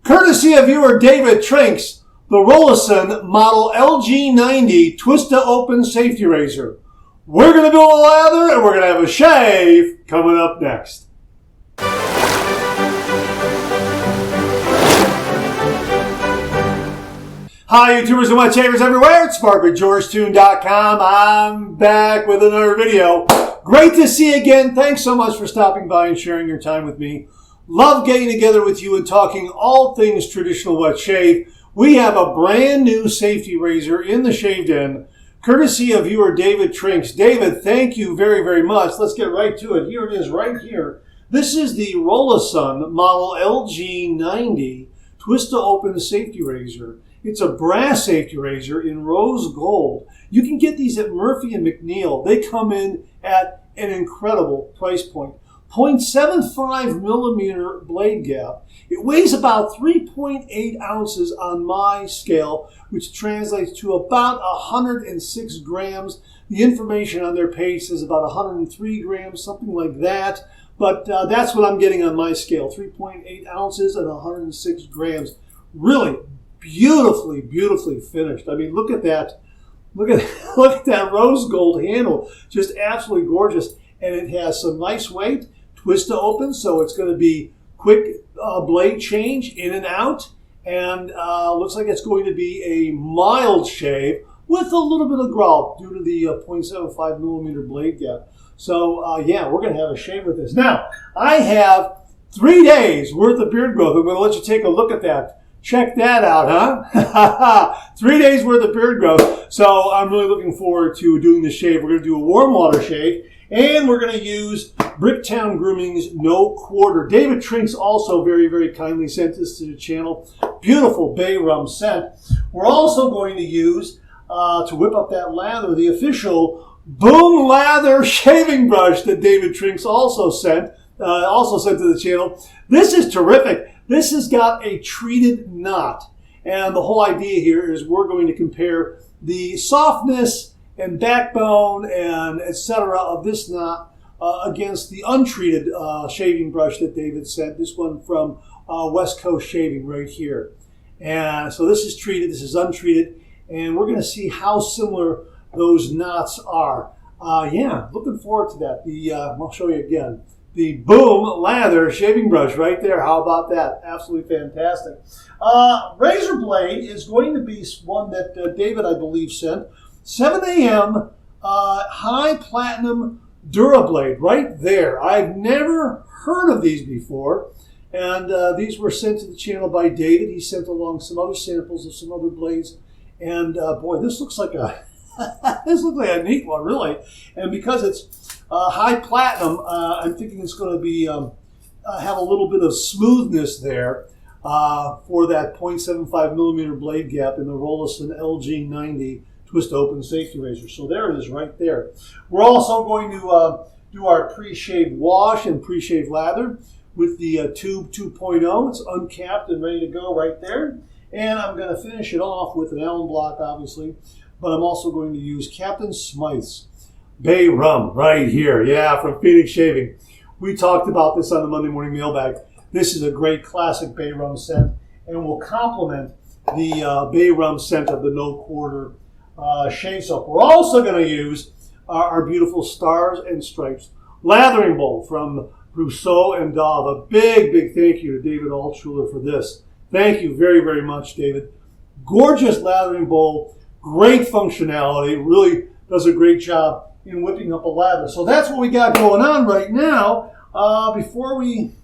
Courtesy of viewer David Trinks, the Rolason model LG90 twist-to-open safety razor. We're going to build a lather and we're going to have a shave coming up next. Hi YouTubers and wet shavers everywhere, it's Mark at GeorgeToon.com. I'm back with another video. Great to see you again. Thanks so much for stopping by and sharing your time with me. Love getting together with you and talking all things traditional wet shave. We have a brand new safety razor in the shave den, courtesy of viewer David Trinks. David, thank you very, very much. Let's get right to it. Here it is right here. This is the Rolason model LG90 twist-to-open safety razor. It's a brass safety razor in rose gold. You can get these at Murphy and McNeil. They come in at an incredible price point. 0.75 millimeter blade gap. It weighs about 3.8 ounces on my scale, which translates to about 106 grams. The information on their page says about 103 grams, something like that. But that's what I'm getting on my scale, 3.8 ounces and 106 grams. Really beautifully, beautifully finished. I mean, look at that. Look at that rose gold handle. Just absolutely gorgeous. And it has some nice weight, twist to open, so it's going to be quick blade change in and out. And looks like it's going to be a mild shave with a little bit of growl due to the 0.75 millimeter blade gap. So yeah, we're going to have a shave with this. Now, I have 3 days worth of beard growth. I'm going to let you take a look at that. Check that out, huh? 3 days worth of beard growth. So I'm really looking forward to doing the shave. We're going to do a warm water shave, and we're going to use Bricktown Grooming's No Quarter. David Trinks also very, very kindly sent this to the channel. Beautiful bay rum scent. We're also going to use, to whip up that lather, the official Boom Lather shaving brush that David Trinks also sent to the channel. This is terrific. This has got a treated knot, and the whole idea here is we're going to compare the softness and backbone and etc. of this knot against the untreated shaving brush that David sent, this one from West Coast Shaving right here. And so this is treated, this is untreated, and we're going to see how similar those knots are. Yeah, looking forward to that. I'll show you again. The Boom Lather shaving brush right there. How about that? Absolutely fantastic. Razor blade is going to be one that David, I believe, sent. 7am high platinum Durablade right there. I've never heard of these before. And these were sent to the channel by David. He sent along some other samples of some other blades. And boy, this looks like a a neat one, really. And because it's high platinum, I'm thinking it's going to be have a little bit of smoothness there for that 0.75 millimeter blade gap in the Rolason LG90 twist open safety razor. So there it is right there. We're also going to do our pre-shave wash and pre-shave lather with the Tube 2.0. It's uncapped and ready to go right there. And I'm going to finish it off with an Allen block, obviously, but I'm also going to use Captain Smythe's Bay Rum right here. Yeah, from Phoenix Shaving. We talked about this on the Monday Morning Mailbag. This is a great classic Bay Rum scent and will complement the Bay Rum scent of the No Quarter shave soap. We're also going to use our beautiful Stars and Stripes lathering bowl from Brousseau and Dove. A big, big thank you to David Altshuler for this. Thank you very, very much, David. Gorgeous lathering bowl, great functionality, really does a great job in whipping up a lather. So that's what we got going on right now. Before we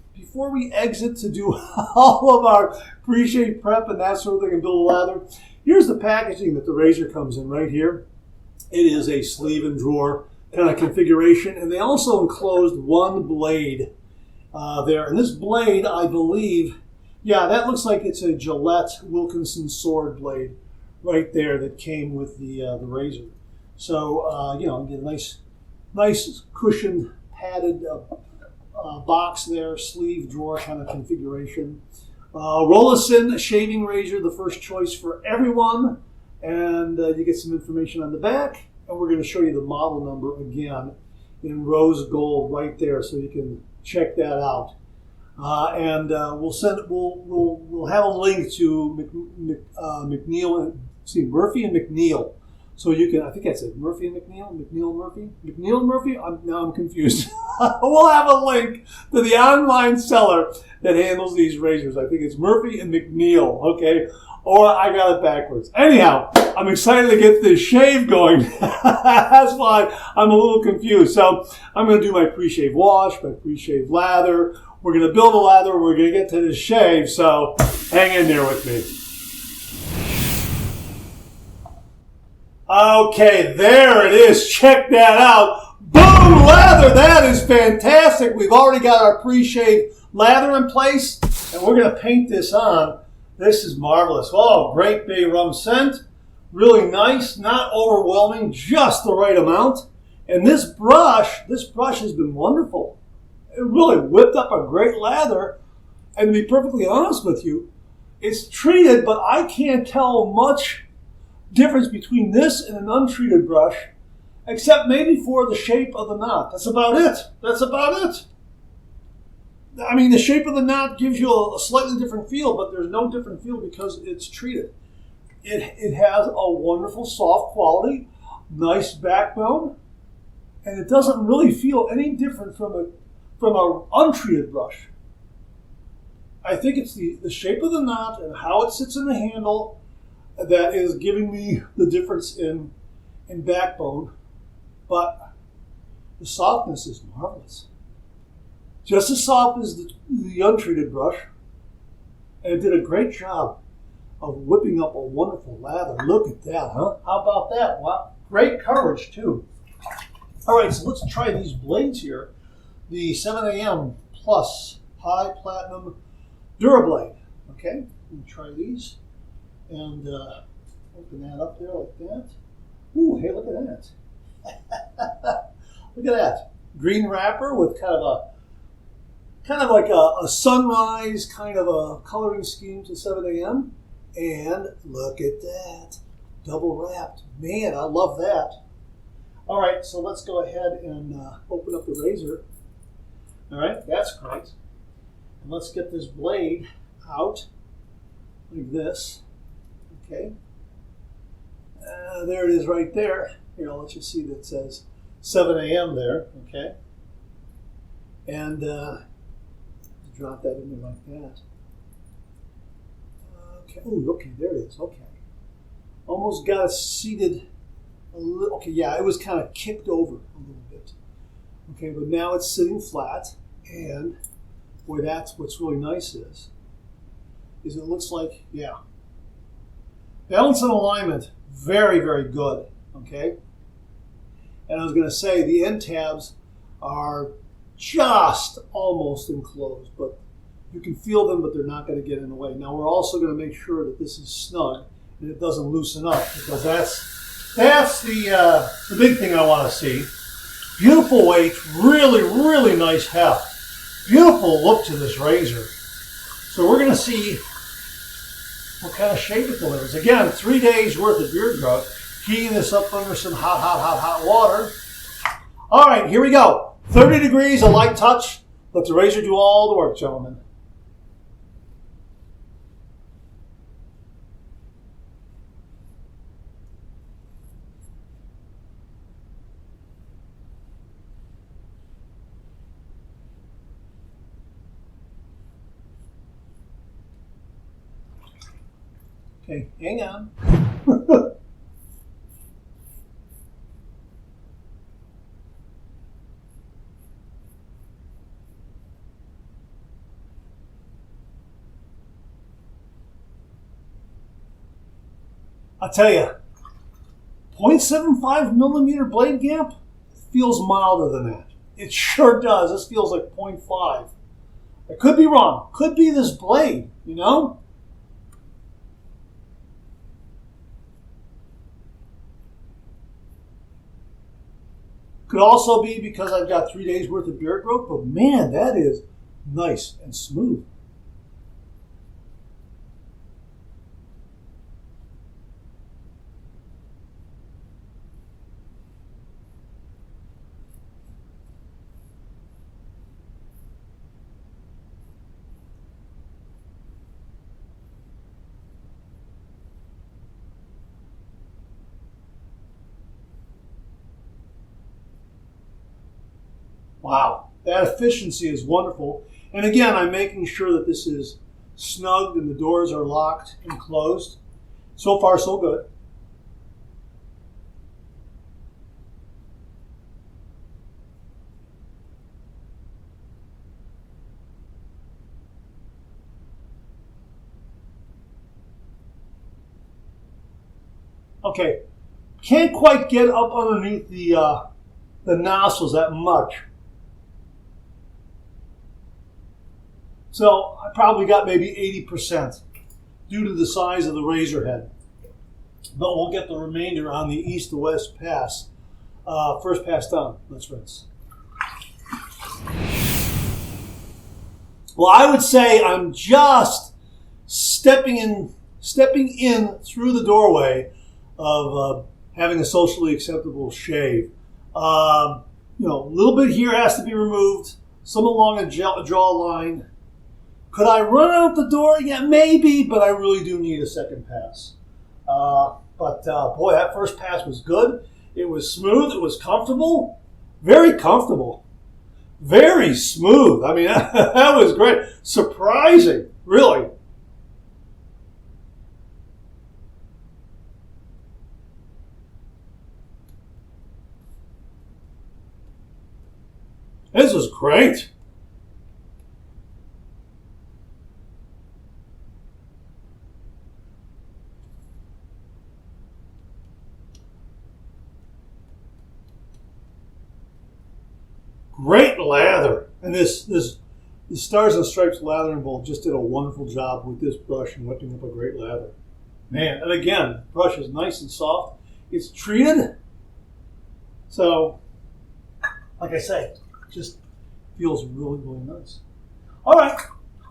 exit to do all of our pre-shave prep and that sort of thing and build a lather, here's the packaging that the razor comes in right here. It is a sleeve and drawer kind of configuration, and they also enclosed one blade there. And this blade, I believe, yeah, that looks like it's a Gillette Wilkinson sword blade right there that came with the razor. So, you know, get a nice cushioned, padded box there, sleeve drawer kind of configuration. Rolason shaving razor, the first choice for everyone. And you get some information on the back. And we're going to show you the model number again in rose gold right there so you can check that out. And we'll have a link to Murphy and McNeil. So you can, I think I said Murphy and McNeil, McNeil and Murphy. Now I'm confused. We'll have a link to the online seller that handles these razors. I think it's Murphy and McNeil, okay? Or I got it backwards. Anyhow, I'm excited to get this shave going. That's why I'm a little confused. So I'm going to do my pre-shave wash, my pre-shave lather. We're going to build a lather. We're going to get to this shave. So hang in there with me. Okay, there it is. Check that out. Boom, lather. That is fantastic. We've already got our pre-shave lather in place, and we're going to paint this on. This is marvelous. Oh, great bay rum scent. Really nice, not overwhelming, just the right amount. And this brush has been wonderful. It really whipped up a great lather. And to be perfectly honest with you, it's treated, but I can't tell much difference between this and an untreated brush, except maybe for the shape of the knot. That's about it. I mean, the shape of the knot gives you a slightly different feel, but there's no different feel because it's treated. It has a wonderful soft quality, nice backbone, and it doesn't really feel any different from an untreated brush. I think it's the shape of the knot and how it sits in the handle that is giving me the difference in backbone, but the softness is marvelous. Just as soft as the untreated brush, and it did a great job of whipping up a wonderful lather. Look at that, huh? How about that? Wow, great coverage too. All right, so let's try these blades here. The 7am Plus High Platinum Durablade. Okay, let me try these and open that up there like that. Ooh, hey, look at that. Look at that. Green wrapper with kind of like a sunrise kind of a coloring scheme to 7am. And look at that. Double wrapped. Man, I love that. All right, so let's go ahead and open up the razor. All right, that's great. And let's get this blade out like this. Okay. There it is right there. Here, I'll let you see that it says 7am there. Okay. And drop that in there like that. Okay. Oh, okay, there it is. Okay. Almost got it seated a little. Okay, yeah, it was kind of kicked over a little bit. Okay, but now it's sitting flat, and boy, that's what's really nice is it looks like, yeah. Balance and alignment, very, very good. Okay. And I was going to say the end tabs are just almost enclosed, but you can feel them, but they're not going to get in the way. Now we're also going to make sure that this is snug and it doesn't loosen up, because that's the big thing I want to see. Beautiful weight, really, really nice heft. Beautiful look to this razor. So we're going to see what kind of shape it delivers. Again, 3 days worth of beard growth. Heating this up under some hot water. All right, here we go. 30 degrees, a light touch. Let the razor do all the work, gentlemen. Okay, hang on. I'll tell you, 0.75 millimeter blade gap feels milder than that. It sure does. This feels like 0.5. I could be wrong. Could be this blade, you know? Could also be because I've got 3 days worth of beard growth, but man, that is nice and smooth. Wow, that efficiency is wonderful. And again, I'm making sure that this is snugged and the doors are locked and closed. So far, so good. Okay, can't quite get up underneath the nostrils that much. So I probably got maybe 80% due to the size of the razor head. But we'll get the remainder on the east to west pass. First pass done. Let's rinse. Well, I would say I'm just stepping in through the doorway of having a socially acceptable shave. A little bit here has to be removed. Some along a jawline. Could I run out the door? Yeah, maybe, but I really do need a second pass. Boy, that first pass was good. It was smooth. It was comfortable. Very comfortable. Very smooth. I mean, that was great. Surprising, really. This was great. Great lather. And this Stars and Stripes lathering bowl just did a wonderful job with this brush and whipping up a great lather. Man, and again, the brush is nice and soft. It's treated. So, like I say, just feels really, really nice. All right,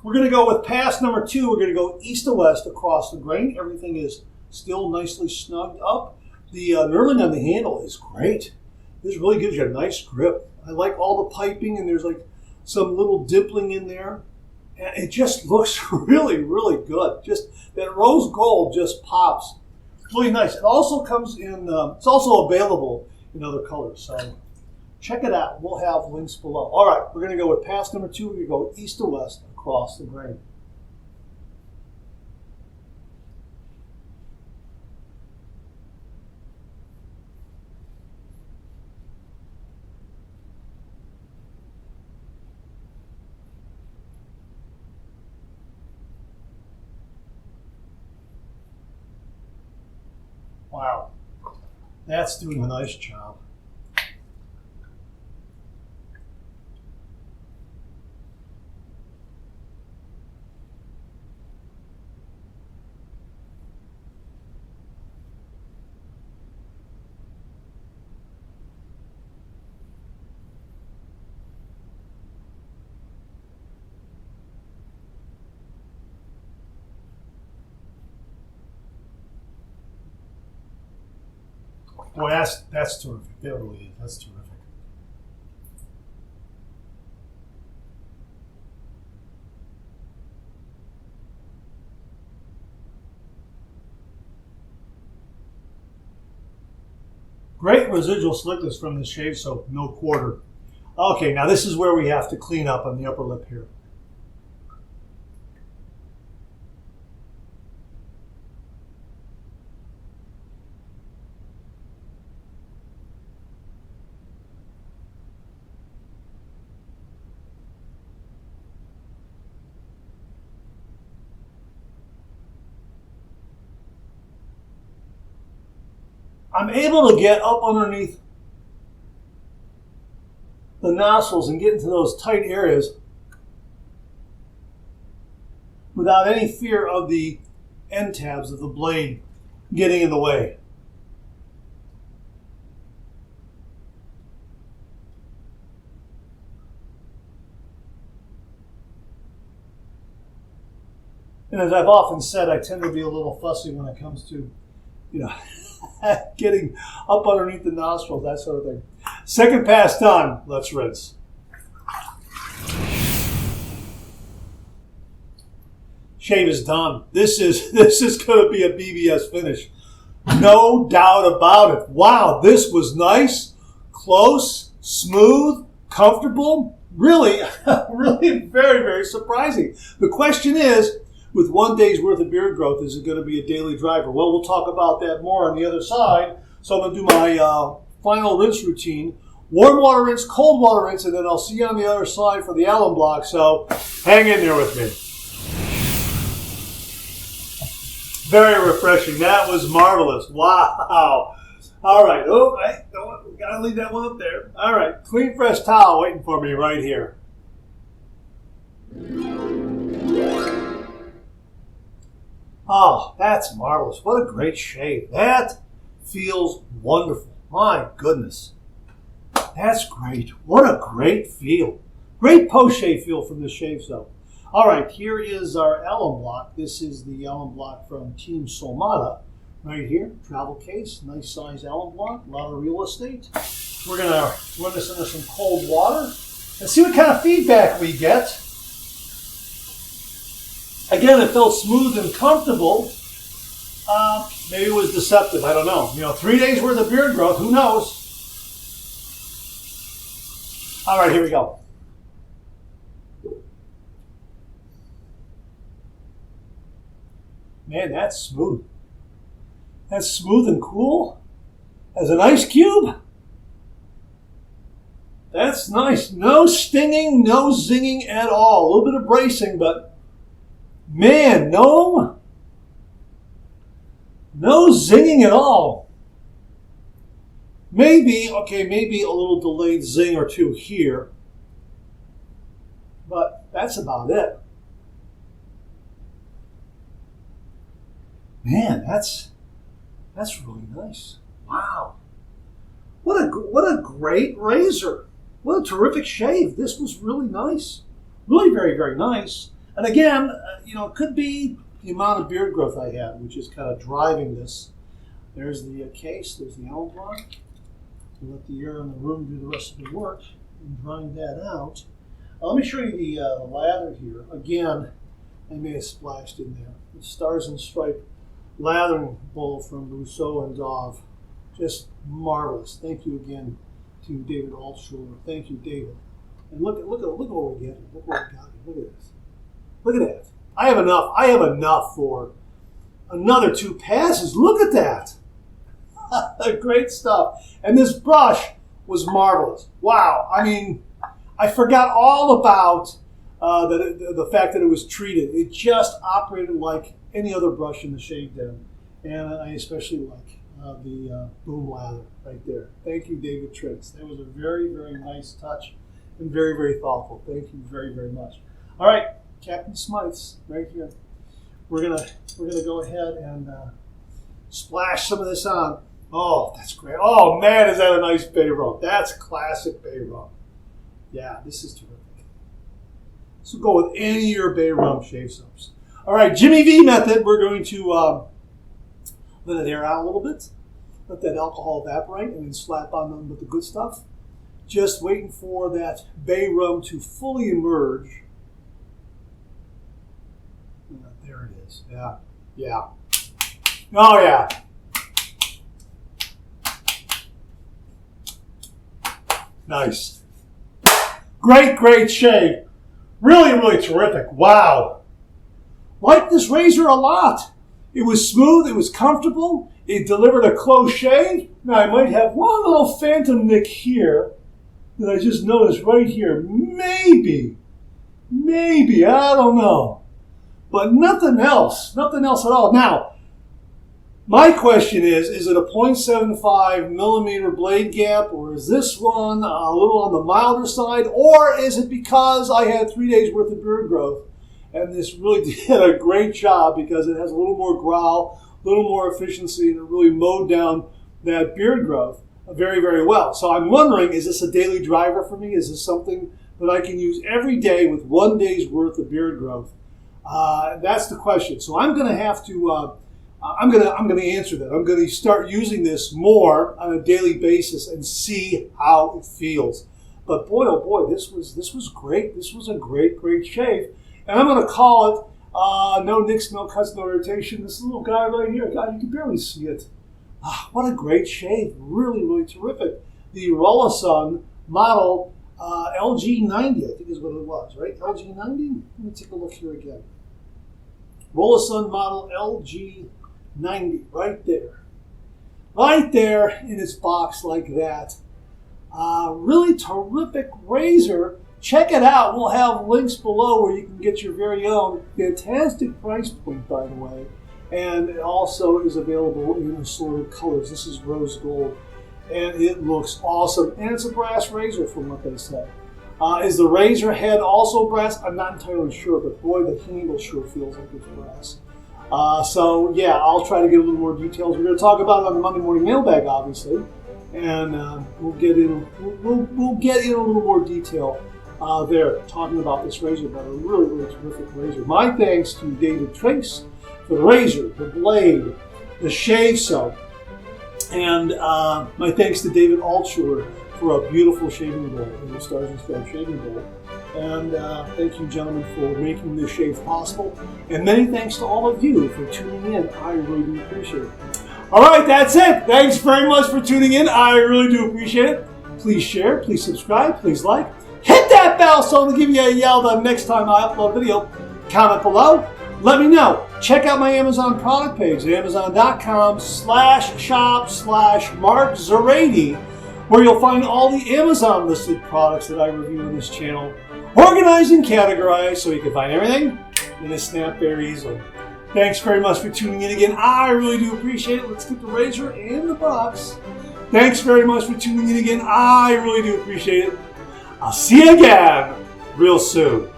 we're going to go with pass number 2. We're going to go east to west across the grain. Everything is still nicely snugged up. The knurling on the handle is great. This really gives you a nice grip. I like all the piping, and there's like some little dimpling in there. And it just looks really, really good. Just that rose gold just pops. Really nice. It also comes in, it's also available in other colors. So check it out. We'll have links below. All right, we're going to go with pass number 2. We're going to go east to west across the grain. Wow, that's doing a nice job. Boy, that's terrific. That really is. That's terrific. Great residual slickness from this shave soap, no quarter. Okay, now this is where we have to clean up on the upper lip here. I'm able to get up underneath the nostrils and get into those tight areas without any fear of the end tabs of the blade getting in the way. And as I've often said, I tend to be a little fussy when it comes to, getting up underneath the nostrils, that sort of thing. Second pass done. Let's rinse. Shave is done. This is going to be a BBS finish. No doubt about it. Wow, this was nice, close, smooth, comfortable, really, really very, very surprising. The question is, with 1 day's worth of beard growth, is it going to be a daily driver? Well, we'll talk about that more on the other side. So I'm going to do my final rinse routine. Warm water rinse, cold water rinse, and then I'll see you on the other side for the alum block. So hang in there with me. Very refreshing. That was marvelous. Wow. All right. Oh, we got to leave that one up there. All right. Clean, fresh towel waiting for me right here. Oh, that's marvelous. What a great shave. That feels wonderful. My goodness. That's great. What a great feel. Great post-shave feel from this shave soap. All right, here is our alum block. This is the alum block from Team Solmata. Right here, travel case, nice size alum block, a lot of real estate. We're going to run this into some cold water and see what kind of feedback we get. Again, it felt smooth and comfortable. Maybe it was deceptive. I don't know. 3 days worth of beard growth. Who knows? All right, here we go. Man, that's smooth. That's smooth and cool as an ice cube. That's nice. No stinging, no zinging at all. A little bit of bracing, but man, no zinging at all. Maybe a little delayed zing or two here, but that's about it. Man, that's really nice. Wow. What a great razor. What a terrific shave. This was really nice. Really very, very nice. And again, it could be the amount of beard growth I had, which is kind of driving this. There's the case. There's the alum block. We'll let the air in the room do the rest of the work and grind that out. Let me show you the lather here. Again, I may have splashed in there. The Stars and Stripe lathering bowl from Rousseau and Dove. Just marvelous. Thank you again to David Altschuler. Thank you, David. And look what we get. Look what we got. Look at this. Look at that. I have enough for another 2 passes. Look at that. Great stuff. And this brush was marvelous. Wow. I mean, I forgot all about the fact that it was treated. It just operated like any other brush in the shave den. And I especially like the boom lather right there. Thank you, David Tricks. That was a very, very nice touch and very, very thoughtful. Thank you very, very much. All right, Captain Smites right here. We're gonna go ahead and splash some of this on. Oh, that's great. Oh, man, is that a nice bay rum. That's classic bay rum. Yeah, this is terrific. This will go with any of your bay rum shave soaps. All right, Jimmy V method. We're going to let it air out a little bit. Let that alcohol evaporate and then slap on them with the good stuff. Just waiting for that bay rum to fully emerge. There it is. Yeah. Yeah. Oh, yeah. Nice. Great shave. Really, really terrific. Wow. Liked this razor a lot. It was smooth. It was comfortable. It delivered a close shave. Now, I might have one little phantom nick here that I just noticed right here. Maybe, I don't know. But nothing else at all. Now, my question is it a 0.75 millimeter blade gap, or is this one a little on the milder side, or is it because I had 3 days worth of beard growth and this really did a great job because it has a little more growl, a little more efficiency, and it really mowed down that beard growth very, very well. So I'm wondering, is this a daily driver for me? Is this something that I can use every day with 1 day's worth of beard growth? That's the question. So I'm going to have to... I'm going to answer that. I'm going to start using this more on a daily basis and see how it feels. But boy, oh boy, this was great. This was a great shave. And I'm going to call it no nicks, no cuts, no irritation. This little guy right here, God, you can barely see it. What a great shave. Really, really terrific. The Rolason model LG90, I think is what it was, right? LG90? Let me take a look here again. Rolason model LG90, right there. Right there in its box like that. Really terrific razor. Check it out. We'll have links below where you can get your very own. Fantastic price point, by the way. And it also is available in assorted colors. This is rose gold. And it looks awesome. And it's a brass razor from what they say. Is the razor head also brass? I'm not entirely sure, but boy, the handle sure feels like it's brass. So yeah, I'll try to get a little more details. We're going to talk about it on the Monday morning mailbag, obviously, and we'll get in a little more detail there, talking about this razor. But a really, really terrific razor. My thanks to David Trace for the razor, the blade, the shave soap, and my thanks to David Altshuler for a beautiful shaving bowl, the Stars and Stripes shaving bowl. And thank you, gentlemen, for making this shave possible. And many thanks to all of you for tuning in. I really do appreciate it. All right, that's it. Thanks very much for tuning in. I really do appreciate it. Please share, please subscribe, please like. Hit that bell so to give you a yell the next time I upload a video. Comment below. Let me know. Check out my Amazon product page at amazon.com/shop/MarkZerady, where you'll find all the Amazon listed products that I review on this channel, organized and categorized so you can find everything in a snap very easily. Thanks very much for tuning in again. I really do appreciate it. Let's get the razor in the box. Thanks very much for tuning in again. I really do appreciate it. I'll see you again real soon.